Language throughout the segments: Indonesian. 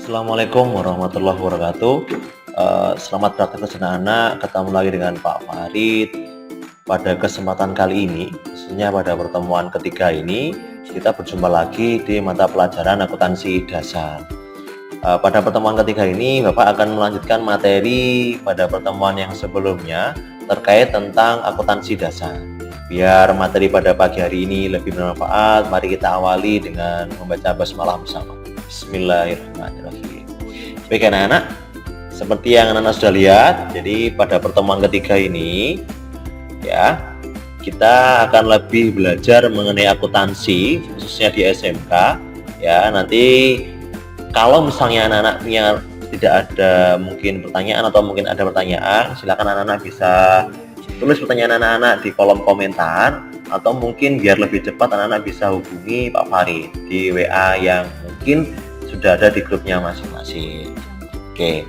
Assalamualaikum warahmatullahi wabarakatuh. Selamat beraktivitas anak-anak. Ketemu lagi dengan Pak Farid. Pada kesempatan kali ini, khususnya pada pertemuan ketiga ini, kita berjumpa lagi di mata pelajaran akuntansi dasar. Pada pertemuan ketiga ini, Bapak akan melanjutkan materi pada pertemuan yang sebelumnya terkait tentang akuntansi dasar. Biar materi pada pagi hari ini lebih bermanfaat, mari kita awali dengan membaca basmalah bersama. Bismillahirrahmanirrahim. Baik anak-anak, seperti yang anak-anak sudah lihat, jadi pada pertemuan ketiga ini ya, kita akan lebih belajar mengenai akuntansi khususnya di SMK ya. Nanti kalau misalnya anak-anaknya tidak ada mungkin pertanyaan atau mungkin ada pertanyaan, silakan anak-anak bisa tulis pertanyaan anak-anak di kolom komentar, atau mungkin biar lebih cepat anak-anak bisa hubungi Pak Farid di WA yang mungkin sudah ada di grupnya masing-masing. Oke.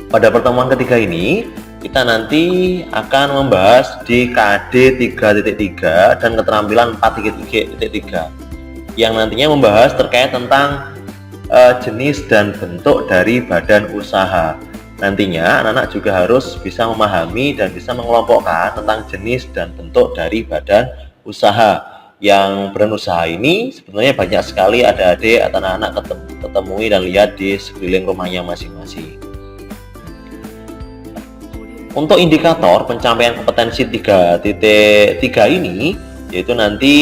Pada pertemuan ketiga ini kita nanti akan membahas di KD 3.3 dan keterampilan 4.3 yang nantinya membahas terkait tentang jenis dan bentuk dari badan usaha. Nantinya anak-anak juga harus bisa memahami dan bisa mengelompokkan tentang jenis dan bentuk dari badan usaha. Yang badan usaha ini sebenarnya banyak sekali adik-adik atau anak-anak ketemui dan lihat di sekeliling rumahnya masing-masing. Untuk indikator pencapaian kompetensi 3.3 ini, yaitu nanti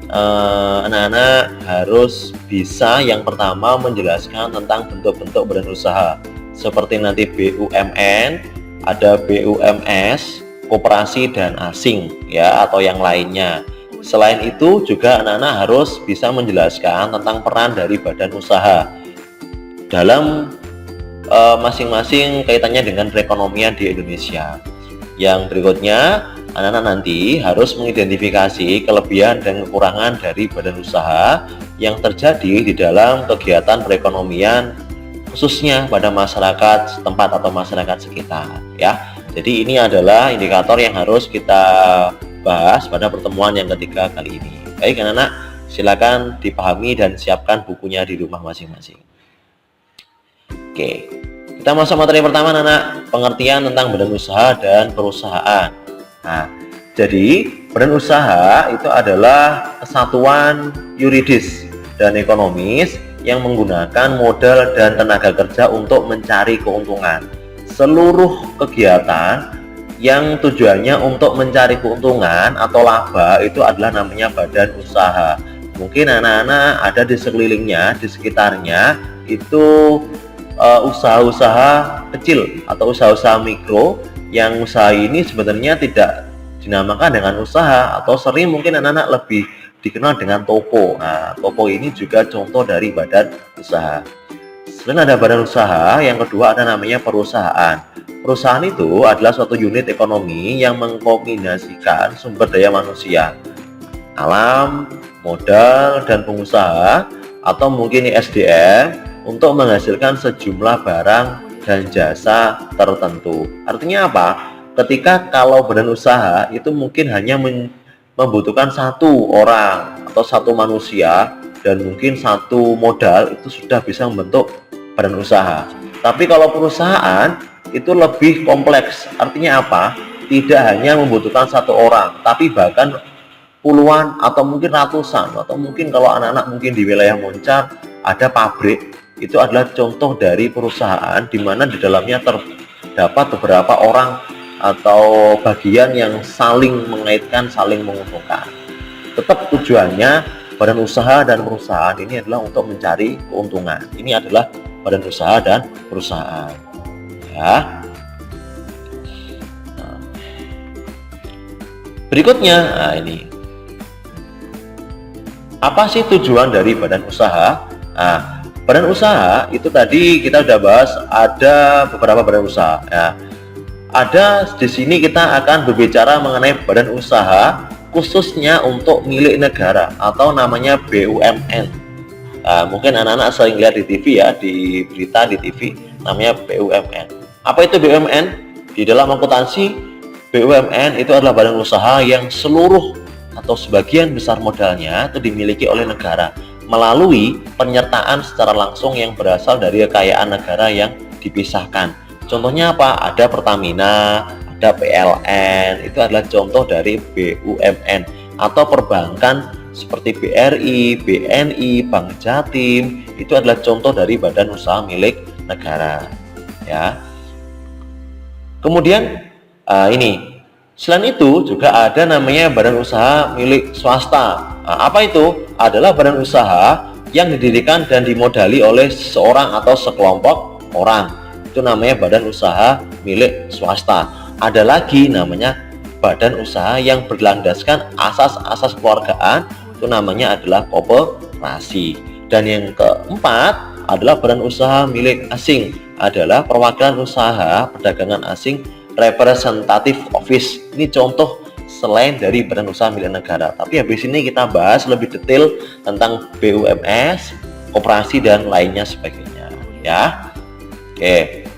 anak-anak harus bisa yang pertama menjelaskan tentang bentuk-bentuk badan usaha, seperti nanti BUMN, ada BUMS, koperasi dan asing ya, atau yang lainnya. Selain itu juga anak-anak harus bisa menjelaskan tentang peran dari badan usaha dalam masing-masing kaitannya dengan perekonomian di Indonesia. Yang berikutnya, anak-anak nanti harus mengidentifikasi kelebihan dan kekurangan dari badan usaha yang terjadi di dalam kegiatan perekonomian khususnya pada masyarakat setempat atau masyarakat sekitar ya. Jadi ini adalah indikator yang harus kita bahas pada pertemuan yang ketiga kali ini. Baik anak-anak, silakan dipahami dan siapkan bukunya di rumah masing-masing. Oke, kita masuk materi pertama anak-anak, pengertian tentang badan usaha dan perusahaan. Nah, jadi badan usaha itu adalah kesatuan yuridis dan ekonomis yang menggunakan modal dan tenaga kerja untuk mencari keuntungan. Seluruh kegiatan yang tujuannya untuk mencari keuntungan atau laba itu adalah namanya badan usaha. Mungkin anak-anak ada di sekelilingnya, di sekitarnya itu usaha-usaha kecil atau usaha-usaha mikro, yang usaha ini sebenarnya tidak dinamakan dengan usaha, atau sering mungkin anak-anak lebih dikenal dengan toko. Nah, toko ini juga contoh dari badan usaha. Selain ada badan usaha, yang kedua ada namanya perusahaan. Perusahaan itu adalah suatu unit ekonomi yang mengkombinasikan sumber daya manusia, alam, modal, dan pengusaha atau mungkin SDM untuk menghasilkan sejumlah barang dan jasa tertentu. Artinya apa? Ketika kalau badan usaha itu mungkin hanya membutuhkan satu orang atau satu manusia dan mungkin satu modal, itu sudah bisa membentuk badan usaha. Tapi kalau perusahaan itu lebih kompleks. Artinya apa? Tidak hanya membutuhkan satu orang, tapi bahkan puluhan atau mungkin ratusan, atau mungkin kalau anak-anak mungkin di wilayah Moncar ada pabrik. Itu adalah contoh dari perusahaan di mana di dalamnya terdapat beberapa orang atau bagian yang saling mengaitkan, saling menguntungkan. Tetap tujuannya badan usaha dan perusahaan ini adalah untuk mencari keuntungan. Ini adalah badan usaha dan perusahaan ya. Nah, berikutnya, nah ini apa sih tujuan dari badan usaha? Nah, badan usaha itu tadi kita sudah bahas, ada beberapa badan usaha ya. Ada di sini kita akan berbicara mengenai badan usaha khususnya untuk milik negara atau namanya BUMN. Nah, mungkin anak-anak sering lihat di TV ya, di berita di TV, namanya BUMN. Apa itu BUMN? Di dalam akuntansi, BUMN itu adalah badan usaha yang seluruh atau sebagian besar modalnya itu dimiliki oleh negara. melalui penyertaan secara langsung yang berasal dari kekayaan negara yang dipisahkan. Contohnya apa? Ada Pertamina, ada PLN, itu adalah contoh dari BUMN, atau perbankan seperti BRI, BNI, Bank Jatim, itu adalah contoh dari badan usaha milik negara, ya. Kemudian selain itu juga ada namanya badan usaha milik swasta. Apa itu? Adalah badan usaha yang didirikan dan dimodali oleh seseorang atau sekelompok orang. Itu namanya badan usaha milik swasta. Ada lagi namanya badan usaha yang berlandaskan asas-asas keluargaan, itu namanya adalah koperasi. Dan yang keempat adalah badan usaha milik asing, adalah perwakilan usaha perdagangan asing representative office. Ini contoh selain dari badan usaha milik negara. Tapi habis ini kita bahas lebih detail tentang BUMS, koperasi dan lainnya sebagainya, ya. Oke.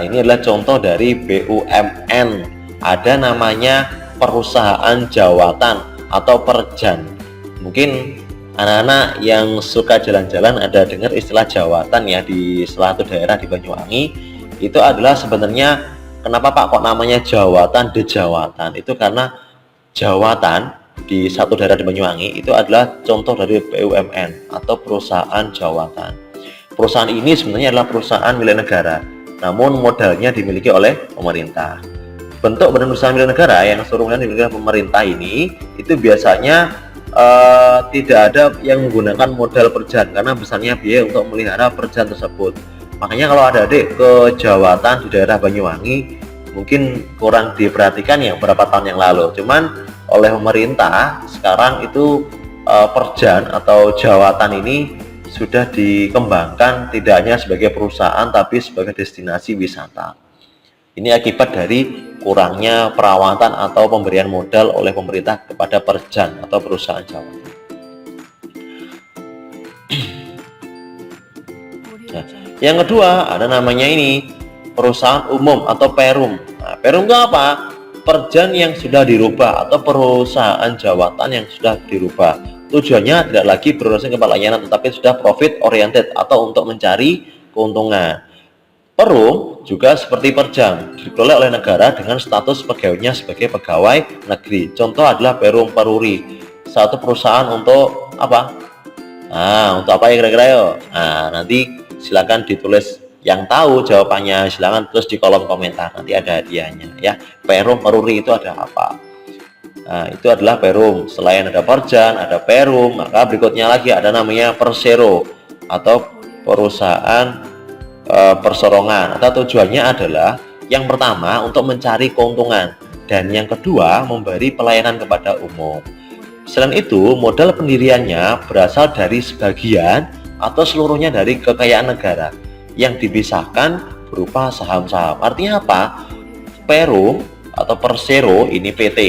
Ini adalah contoh dari BUMN. Ada namanya perusahaan jawatan atau perjan. Mungkin anak-anak yang suka jalan-jalan ada dengar istilah jawatan ya di salah satu daerah di Banyuwangi. Itu adalah sebenarnya kenapa Pak kok namanya jawatan dejawatan? Itu karena jawatan di satu daerah di Banyuwangi itu adalah contoh dari BUMN atau perusahaan jawatan. Perusahaan ini sebenarnya adalah perusahaan milik negara, namun modalnya dimiliki oleh pemerintah. Bentuk badan usaha milik negara yang seluruhnya dimiliki oleh pemerintah ini itu biasanya tidak ada yang menggunakan modal perjan karena besarnya biaya untuk melihara perjan tersebut. Makanya kalau ada adik ke jawatan di daerah Banyuwangi mungkin kurang diperhatikan ya beberapa tahun yang lalu. Cuman oleh pemerintah sekarang itu perjan atau jawatan ini sudah dikembangkan tidak hanya sebagai perusahaan tapi sebagai destinasi wisata. Ini akibat dari kurangnya perawatan atau pemberian modal oleh pemerintah kepada perjan atau perusahaan jawatan. Nah, yang kedua ada namanya ini perusahaan umum atau perum. Nah, perum itu apa? Perjan yang sudah dirubah atau perusahaan jawatan yang sudah dirubah. Tujuannya tidak lagi berurusan kepada layanan tetapi sudah profit oriented atau untuk mencari keuntungan. Perum juga seperti perjam dikelola oleh negara dengan status pegawainya sebagai pegawai negeri. Contoh adalah Perum Peruri, satu perusahaan untuk apa? Untuk apa ya kira-kira yo? Nanti silakan ditulis yang tahu jawabannya, silakan tulis di kolom komentar, nanti ada hadiahnya ya. Perum Peruri itu ada apa? Itu adalah Perum. Selain ada perjan, ada Perum, maka berikutnya lagi ada namanya Persero atau perusahaan persorongan, atau tujuannya adalah yang pertama untuk mencari keuntungan dan yang kedua memberi pelayanan kepada umum. Selain itu, modal pendiriannya berasal dari sebagian atau seluruhnya dari kekayaan negara yang dipisahkan berupa saham-saham. Artinya apa? Perum atau Persero ini PT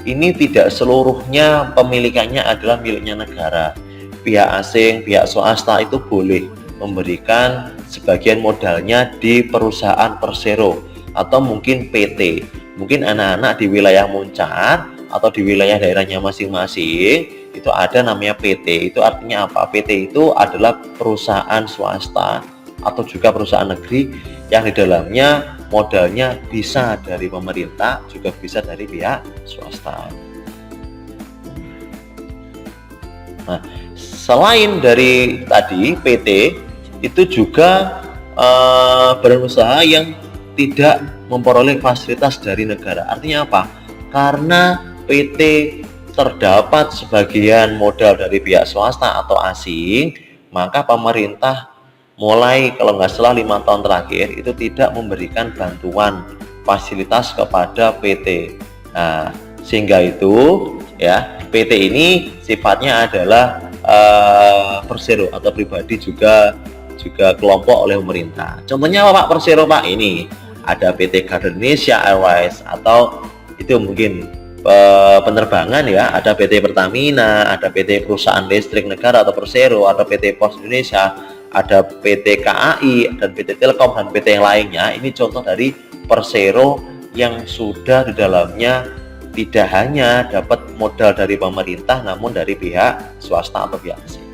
ini tidak seluruhnya pemilikannya adalah miliknya negara. Pihak asing, pihak swasta itu boleh memberikan sebagian modalnya di perusahaan Persero atau mungkin PT. Mungkin anak-anak di wilayah Muncar atau di wilayah daerahnya masing-masing itu ada namanya PT. Itu artinya apa? PT itu adalah perusahaan swasta atau juga perusahaan negeri yang di dalamnya modalnya bisa dari pemerintah juga bisa dari pihak swasta. Nah, selain dari tadi PT itu juga badan usaha yang tidak memperoleh fasilitas dari negara. Artinya apa? Karena PT terdapat sebagian modal dari pihak swasta atau asing, maka pemerintah mulai kalau nggak salah 5 tahun terakhir itu tidak memberikan bantuan fasilitas kepada PT. Sehingga itu ya PT ini sifatnya adalah Persero atau pribadi juga kelompok oleh pemerintah. Contohnya apa Pak Persero Pak? Ini ada PT Garuda Indonesia Airways atau itu mungkin penerbangan ya, ada PT Pertamina, ada PT Perusahaan Listrik Negara atau Persero, ada PT Pos Indonesia, ada PT KAI, dan PT Telkom dan PT yang lainnya. Ini contoh dari Persero yang sudah di dalamnya tidak hanya dapat modal dari pemerintah, namun dari pihak swasta atau pihak asing.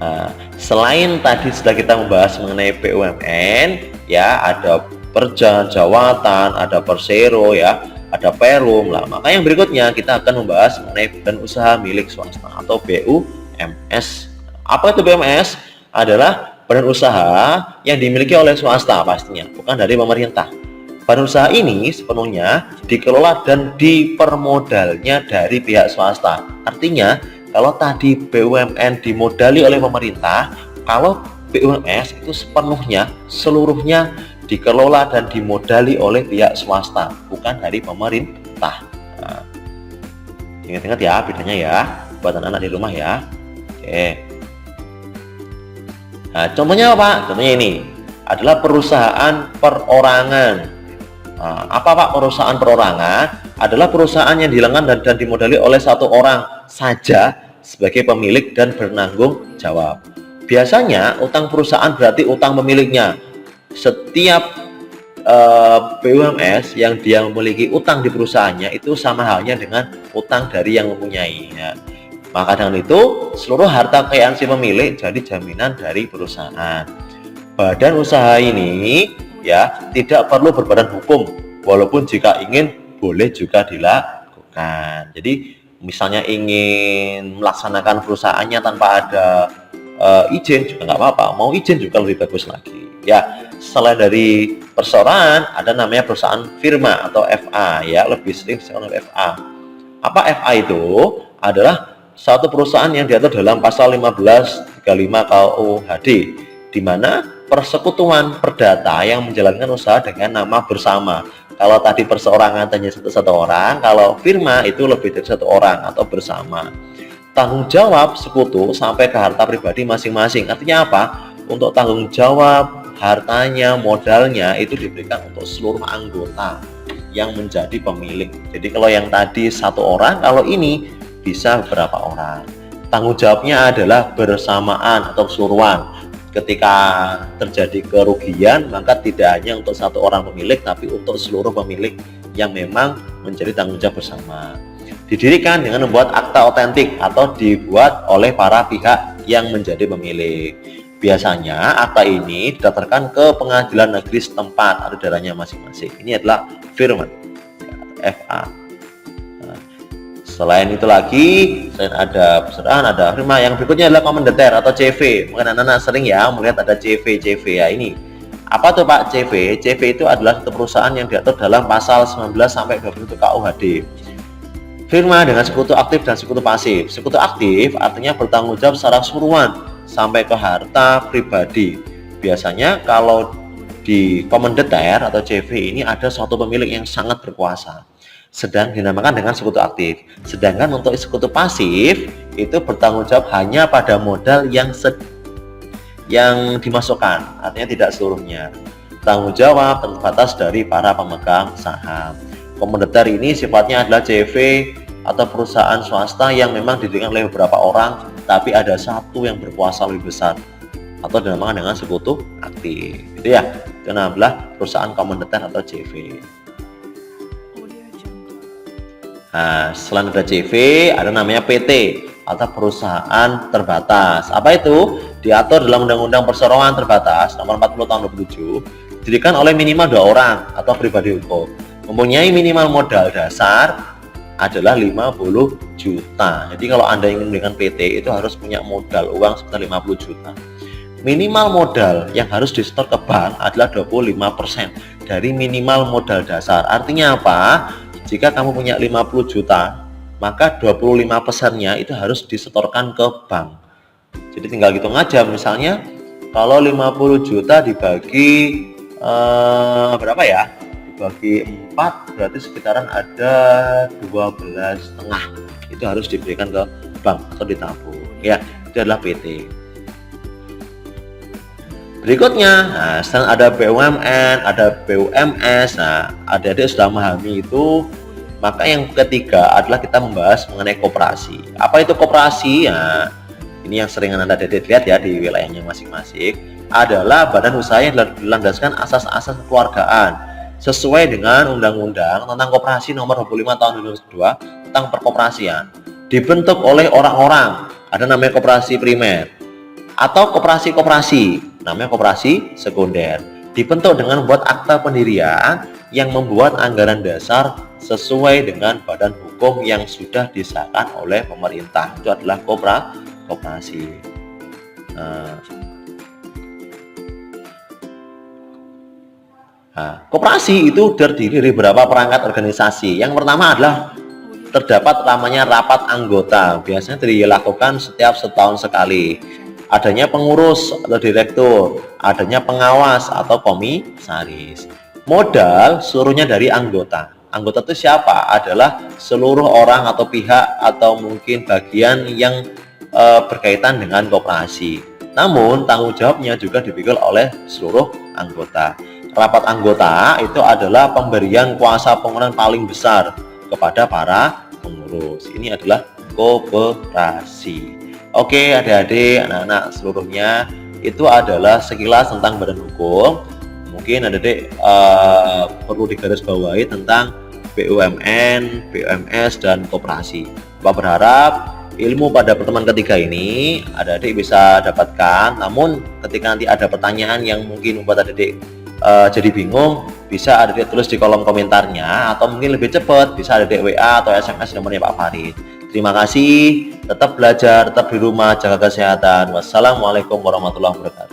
Nah, selain tadi sudah kita membahas mengenai BUMN, ya ada Perja, Jawatan, ada Persero, ya ada Perum lah. Maka yang berikutnya kita akan membahas mengenai badan usaha milik swasta atau BUMS. Apa itu BUMS? Adalah badan usaha yang dimiliki oleh swasta pastinya, bukan dari pemerintah. Badan usaha ini sepenuhnya dikelola dan dipermodalnya dari pihak swasta. Artinya, kalau tadi BUMN dimodali oleh pemerintah, kalau BUMS itu seluruhnya dikelola dan dimodali oleh pihak swasta, bukan dari pemerintah. Nah, ingat-ingat ya bedanya ya, buat anak-anak di rumah ya. Oke. Nah, contohnya apa? Contohnya ini adalah perusahaan perorangan. Nah, apa Pak perusahaan perorangan? Adalah perusahaan yang dilengan dan dimodali oleh satu orang saja sebagai pemilik dan bertanggung jawab. Biasanya utang perusahaan berarti utang pemiliknya. Setiap BUMS yang dia memiliki utang di perusahaannya itu sama halnya dengan utang dari yang mempunyai. Ya. Maka dengan itu seluruh harta kekayaan si pemilik jadi jaminan dari perusahaan. Badan usaha ini ya tidak perlu berbadan hukum, walaupun jika ingin boleh juga dilakukan. Jadi misalnya ingin melaksanakan perusahaannya tanpa ada izin juga nggak apa-apa, mau izin juga lebih bagus lagi. Ya, selain dari perseroan ada namanya perusahaan firma atau FA, ya lebih sering disebut FA. Apa FA itu? Adalah satu perusahaan yang diatur dalam pasal 1535 KUHD, di mana persekutuan perdata yang menjalankan usaha dengan nama bersama. Kalau tadi perseorangan hanya satu orang, kalau firma itu lebih dari satu orang atau bersama. Tanggung jawab sekutu sampai ke harta pribadi masing-masing. Artinya apa? Untuk tanggung jawab hartanya, modalnya itu diberikan untuk seluruh anggota yang menjadi pemilik. Jadi kalau yang tadi satu orang, kalau ini bisa beberapa orang. Tanggung jawabnya adalah bersamaan atau keseluruhan. Ketika terjadi kerugian, maka tidak hanya untuk satu orang pemilik, tapi untuk seluruh pemilik yang memang menjadi tanggung jawab bersama. Didirikan dengan membuat akta otentik atau dibuat oleh para pihak yang menjadi pemilik. Biasanya akta ini didaftarkan ke pengadilan negeri setempat atau daerahnya masing-masing. Ini adalah firman, FA. Selain itu lagi, selain ada perseroan, ada firma, yang berikutnya adalah komandater atau CV. Mungkin anak-anak sering ya melihat ada CV ya ini. Apa tuh Pak CV? CV itu adalah satu perusahaan yang diatur dalam pasal 19 sampai 21 KUHD. Firma dengan sekutu aktif dan sekutu pasif. Sekutu aktif artinya bertanggung jawab secara keseluruhan sampai ke harta pribadi. Biasanya kalau di komandater atau CV ini ada suatu pemilik yang sangat berkuasa, sedang dinamakan dengan sekutu aktif. Sedangkan untuk sekutu pasif itu bertanggung jawab hanya pada modal yang dimasukkan, artinya tidak seluruhnya. Tanggung jawab terbatas dari para pemegang saham. Komandater ini sifatnya adalah CV atau perusahaan swasta yang memang didirikan oleh beberapa orang, tapi ada satu yang berkuasa lebih besar atau dinamakan dengan sekutu aktif. Itu ya, itu adalah perusahaan komandater atau CV. Nah, selain ada CV, ada namanya PT atau perusahaan terbatas. Apa itu? Diatur dalam Undang-Undang Perseroan Terbatas Nomor 40 Tahun 2007, didirikan oleh minimal 2 orang atau pribadi hukum. Mempunyai minimal modal dasar adalah 50 juta. Jadi kalau Anda ingin mendirikan PT itu harus punya modal uang sekitar 50 juta. Minimal modal yang harus disetor ke bank adalah 25% dari minimal modal dasar. Artinya apa? Jika kamu punya 50 juta, maka 25%-nya itu harus disetorkan ke bank. Jadi tinggal hitung aja, misalnya kalau 50 juta dibagi berapa ya? Dibagi 4 berarti sekitaran ada 12,5. Itu harus diberikan ke bank atau ditabung. Ya, itu adalah PT. Berikutnya, nah, sekarang ada BUMN, ada BUMS. Nah, adik-adik sudah memahami itu. Maka yang ketiga adalah kita membahas mengenai koperasi. Apa itu koperasi? Nah, ini yang sering Anda lihat ya di wilayahnya masing-masing. Adalah badan usaha yang dilandaskan asas-asas kekeluargaan sesuai dengan Undang-Undang tentang Koperasi Nomor 25 Tahun 2002 tentang perkoperasian. Dibentuk oleh orang-orang, ada namanya koperasi primer, atau koperasi-koperasi, namanya koperasi sekunder. Dibentuk dengan membuat akta pendirian yang membuat anggaran dasar sesuai dengan badan hukum yang sudah disahkan oleh pemerintah. Itu adalah koperasi. Koperasi itu terdiri dari beberapa perangkat organisasi. Yang pertama adalah terdapat namanya rapat anggota, biasanya dilakukan setiap setahun sekali. Adanya pengurus atau direktur, adanya pengawas atau komisaris. Modal seluruhnya dari anggota. Anggota itu siapa? Adalah seluruh orang atau pihak atau mungkin bagian yang berkaitan dengan koperasi. Namun tanggung jawabnya juga dipikul oleh seluruh anggota. Rapat anggota itu adalah pemberian kuasa pemenang paling besar kepada para pengurus. Ini adalah koperasi. Oke adik-adik, anak-anak seluruhnya, itu adalah sekilas tentang badan hukum. Mungkin adik-adik perlu digarisbawahi tentang BUMN, BUMS, dan koperasi. Bapak berharap ilmu pada pertemuan ketiga ini adik-adik bisa dapatkan. Namun ketika nanti ada pertanyaan yang mungkin membuat adik-adik jadi bingung, bisa adik-adik tulis di kolom komentarnya, atau mungkin lebih cepat bisa adik-adik WA atau SMS nomornya Pak Farid. Terima kasih, tetap belajar, tetap di rumah, jaga kesehatan. Wassalamualaikum warahmatullahi wabarakatuh.